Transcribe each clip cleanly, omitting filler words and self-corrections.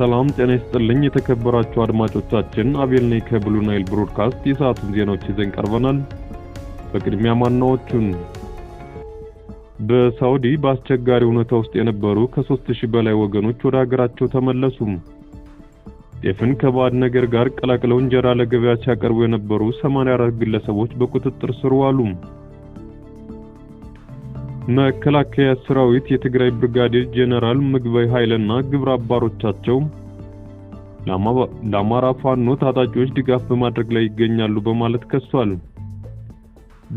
ሰላም ጤና ይስጥልኝ የተከበራችሁ አድማጮቻችን አቤል ነኝ ከብሉ ናይል ብሮድካስት የሰዓቱን ዜናዎች ይዘን ቀርበናል። በቅድሚያ ማናዎቹን በሳውዲ በአስቸጋሪ ሁኔታ ውስጥ የነበሩ ከ3000 በላይ ወገኖች ወደ ሀገራቸው ተመለሱ። ጤፍን ከባድ ነገር ጋር ቀላቅለው እንጀራ ለገበያ ሲያቀርቡ የነበሩ 84 ግለሰቦች በቁጥጥር ስር ዋሉ። መከላከያ ሰራዊት የትግራይ ብርጋዴር ጄኔራል ምግበይ ኃይለና ግብረ አባሮቻቸው ለአማራ ፋኖ ታጣቂዎች ድጋፍ በማድረግ ላይ ይገኛሉ በማለት ከሷል።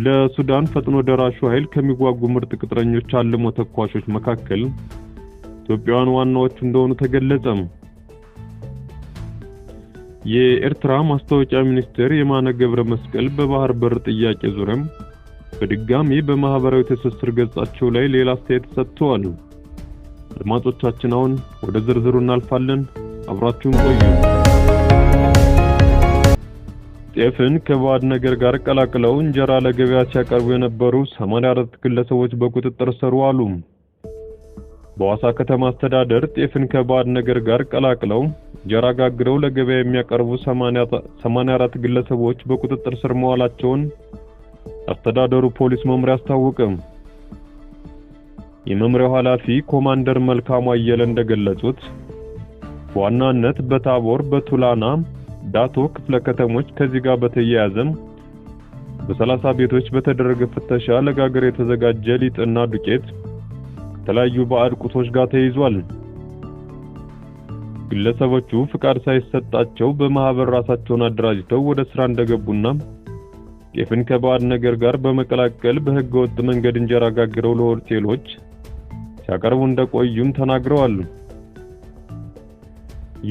ለሱዳን ፈጥኖ ደራሹ ኃይል ከሚዋጉ ምርጥ ቅጥረኞች አልሞ ተኳሾች መካከል ኢትዮጵያውያን ዋናዎቹ እንደሆኑ ተገለጸ። የኤርትራ ማስታወቂያ ሚኒስትር የማነ ገብረ መስቀል በባህር በር ጥያቄ ዙሪያ በድጋሚ በማህበራዊ ትስስር ገጻቸው ላይ ሌላ አስተያየት ሰጥተዋል። አድማጮቻችን አሁን ወደ ዝርዝሩ እናልፋለን። አብራችሁን ቆዩ። ጤፍን ከባድ ነገር ጋር ቀላቅለው እንጀራ ለገበያ ሲያቀርቡ የነበሩ 84 ግለሰቦች በቁጥጥር ስር ዋሉ። በዋሳ ከተማ አስተዳደር ጤፍን ከባድ ነገር ጋር ቀላቅለው እንጀራ ጋግረው ለገበያ የሚያቀርቡ 84 ግለሰቦች በቁጥጥር ስር መዋላቸውን አስተዳደሩ ፖሊስ መምሪያ አስታወቀ። የመምሪያው ኃላፊ ኮማንደር መልካሙ አየለ እንደገለጹት በዋናነት በታቦር በቱላና ዳቶ ክፍለ ከተሞች ከዚህ ጋር በተያያዘም በ30 ቤቶች በተደረገ ፍተሻ ለጋገር የተዘጋጀ ሊጥና ዱቄት ከተለያዩ ባዕድ ቁሶች ጋር ተይዟል። ግለሰቦቹ ፍቃድ ሳይሰጣቸው በማህበር ራሳቸውን አደራጅተው ወደ ስራ እንደገቡና ጤፍን ከባድ ነገር ጋር በመቀላቀል በህገወጥ መንገድ እንጀራ ጋግረው ለሆቴሎች ሲያቀርቡ እንደቆዩም ተናግረዋል።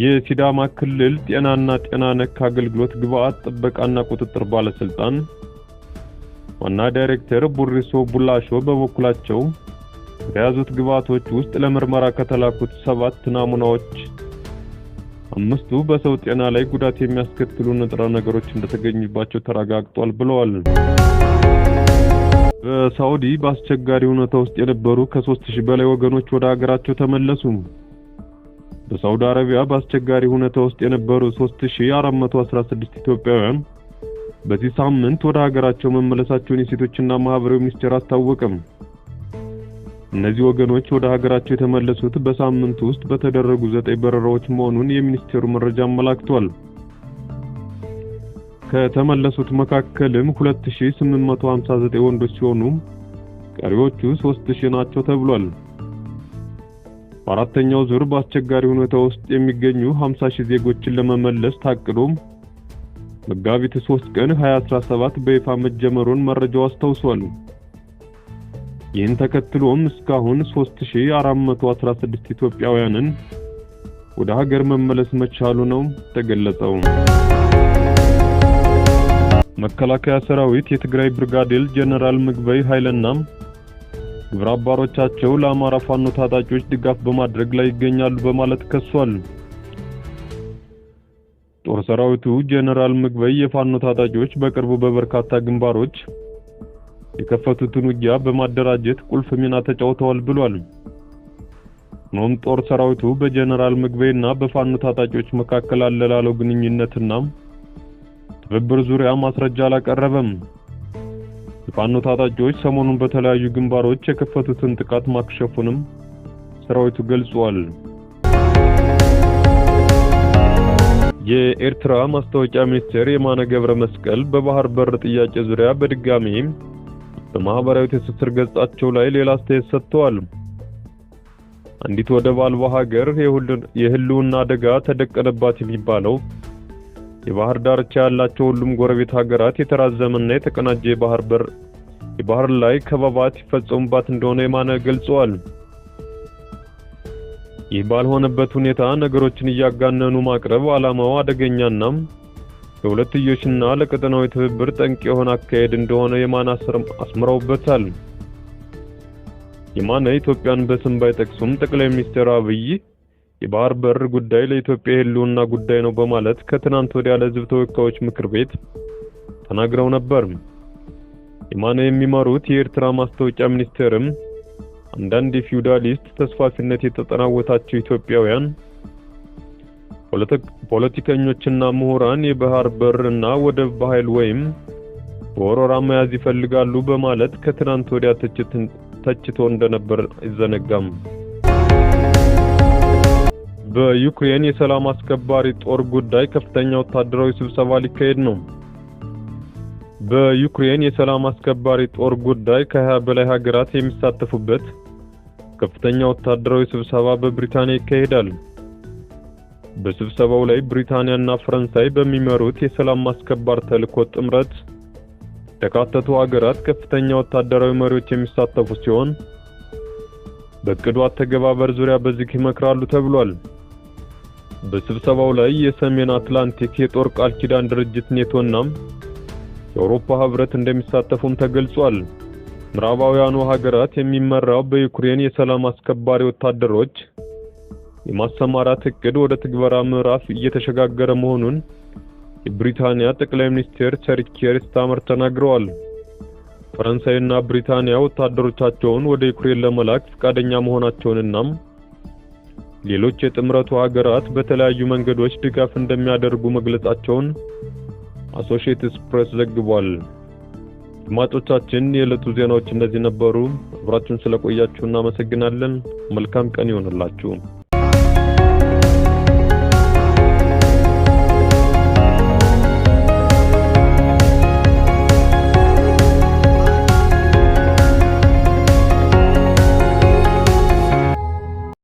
የሲዳማ ክልል ጤናና ጤና ነክ አገልግሎት ግብአት ጥበቃና ቁጥጥር ባለስልጣን ዋና ዳይሬክተር ቡሪሶ ቡላሾ በበኩላቸው የያዙት ግብአቶች ውስጥ ለምርመራ ከተላኩት 7 ናሙናዎች 5ቱ በሰው ጤና ላይ ጉዳት የሚያስከትሉ ንጥረ ነገሮች እንደተገኙባቸው ተረጋግጧል ብለዋል። በሳውዲ በአስቸጋሪ ሁኔታ ውስጥ የነበሩ ከ3000 በላይ ወገኖች ወደ ሀገራቸው ተመለሱ። በሳውዲ አረቢያ በአስቸጋሪ ሁኔታ ውስጥ የነበሩ 3416 ኢትዮጵያውያን በዚህ ሳምንት ወደ ሀገራቸው መመለሳቸውን የሴቶችና ማህበራዊ ሚኒስቴር አስታወቀም። እነዚህ ወገኖች ወደ ሀገራቸው የተመለሱት በሳምንቱ ውስጥ በተደረጉ 9 በረራዎች መሆኑን የሚኒስቴሩ መረጃ አመላክቷል። ከተመለሱት መካከልም 2859 ወንዶች ሲሆኑ ቀሪዎቹ 3000 ናቸው ተብሏል። በአራተኛው ዙር በአስቸጋሪ ሁኔታ ውስጥ የሚገኙ 50000 ዜጎችን ለመመለስ ታቅዶ መጋቢት 3 ቀን 2017 በይፋ መጀመሩን መረጃው አስታውሷል። ይህን ተከትሎም እስካሁን 3416 ኢትዮጵያውያንን ወደ ሀገር መመለስ መቻሉ ነው ተገለጸው። መከላከያ ሰራዊት የትግራይ ብርጋዴር ጄኔራል ምግበይ ኃይለና ግብረ አባሮቻቸው ለአማራ ፋኖ ታጣቂዎች ድጋፍ በማድረግ ላይ ይገኛሉ በማለት ከሷል። ጦር ሰራዊቱ ጄኔራል ምግበይ የፋኖ ታጣቂዎች በቅርቡ በበርካታ ግንባሮች የከፈቱትን ውጊያ በማደራጀት ቁልፍ ሚና ተጫውተዋል ብሏል። ኖም ጦር ሰራዊቱ በጄኔራል ምግበይና በፋኖ ታጣቂዎች መካከል አለ ላለው ግንኙነትና ትብብር ዙሪያ ማስረጃ አላቀረበም። የፋኖ ታጣቂዎች ሰሞኑን በተለያዩ ግንባሮች የከፈቱትን ጥቃት ማክሸፉንም ሰራዊቱ ገልጿል። የኤርትራ ማስታወቂያ ሚኒስትር የማነ ገብረ መስቀል በባህር በር ጥያቄ ዙሪያ በድጋሚ በማህበራዊ ትስስር ገጻቸው ላይ ሌላ አስተያየት ሰጥተዋል። አንዲት ወደብ አልባ ሀገር የህልውና አደጋ ተደቀነባት የሚባለው የባህር ዳርቻ ያላቸው ሁሉም ጎረቤት ሀገራት የተራዘመና የተቀናጀ የባህር ላይ ከበባት ይፈጸሙባት እንደሆነ የማነ ገልጸዋል። ይህ ባልሆነበት ሁኔታ ነገሮችን እያጋነኑ ማቅረብ ዓላማው አደገኛና ለሁለትዮሽና ለቀጠናዊ ትብብር ጠንቅ የሆነ አካሄድ እንደሆነ የማነ አስምረውበታል። የማነ ኢትዮጵያን በስም ባይጠቅሱም ጠቅላይ ሚኒስትር አብይ የባህር በር ጉዳይ ለኢትዮጵያ የህልውና ጉዳይ ነው በማለት ከትናንት ወዲያ ለህዝብ ተወካዮች ምክር ቤት ተናግረው ነበር። የማነ የሚመሩት የኤርትራ ማስታወቂያ ሚኒስቴርም አንዳንድ የፊውዳሊስት ተስፋፊነት የተጠናወታቸው ኢትዮጵያውያን ፖለቲከኞችና ምሁራን የባህር በርና ወደብ በኃይል ወይም በወረራ መያዝ ይፈልጋሉ በማለት ከትናንት ወዲያ ተችቶ እንደነበር አይዘነጋም። በዩክሬን የሰላም አስከባሪ ጦር ጉዳይ ከፍተኛ ወታደራዊ ስብሰባ ሊካሄድ ነው። በዩክሬን የሰላም አስከባሪ ጦር ጉዳይ ከ20 በላይ ሀገራት የሚሳተፉበት ከፍተኛ ወታደራዊ ስብሰባ በብሪታንያ ይካሄዳል። በስብሰባው ላይ ብሪታንያና ፈረንሳይ በሚመሩት የሰላም ማስከበር ተልዕኮ ጥምረት የተካተቱ ሀገራት ከፍተኛ ወታደራዊ መሪዎች የሚሳተፉ ሲሆን በእቅዱ አተገባበር ዙሪያ በዝግ ይመክራሉ ተብሏል። በስብሰባው ላይ የሰሜን አትላንቲክ የጦር ቃል ኪዳን ድርጅት ኔቶና የአውሮፓ ህብረት እንደሚሳተፉም ተገልጿል። ምዕራባውያኑ ሀገራት የሚመራው በዩክሬን የሰላም አስከባሪ ወታደሮች የማሰማራት እቅድ ወደ ትግበራ ምዕራፍ እየተሸጋገረ መሆኑን የብሪታንያ ጠቅላይ ሚኒስትር ሰር ኪር ስታርመር ተናግረዋል። ፈረንሳይና ብሪታንያ ወታደሮቻቸውን ወደ ዩክሬን ለመላክ ፈቃደኛ መሆናቸውንና ሌሎች የጥምረቱ ሀገራት በተለያዩ መንገዶች ድጋፍ እንደሚያደርጉ መግለጻቸውን አሶሺየትድ ፕሬስ ዘግቧል። አድማጮቻችን የዕለቱ ዜናዎች እነዚህ ነበሩ። አብራችሁን ስለቆያችሁ እናመሰግናለን። መልካም ቀን ይሁንላችሁ።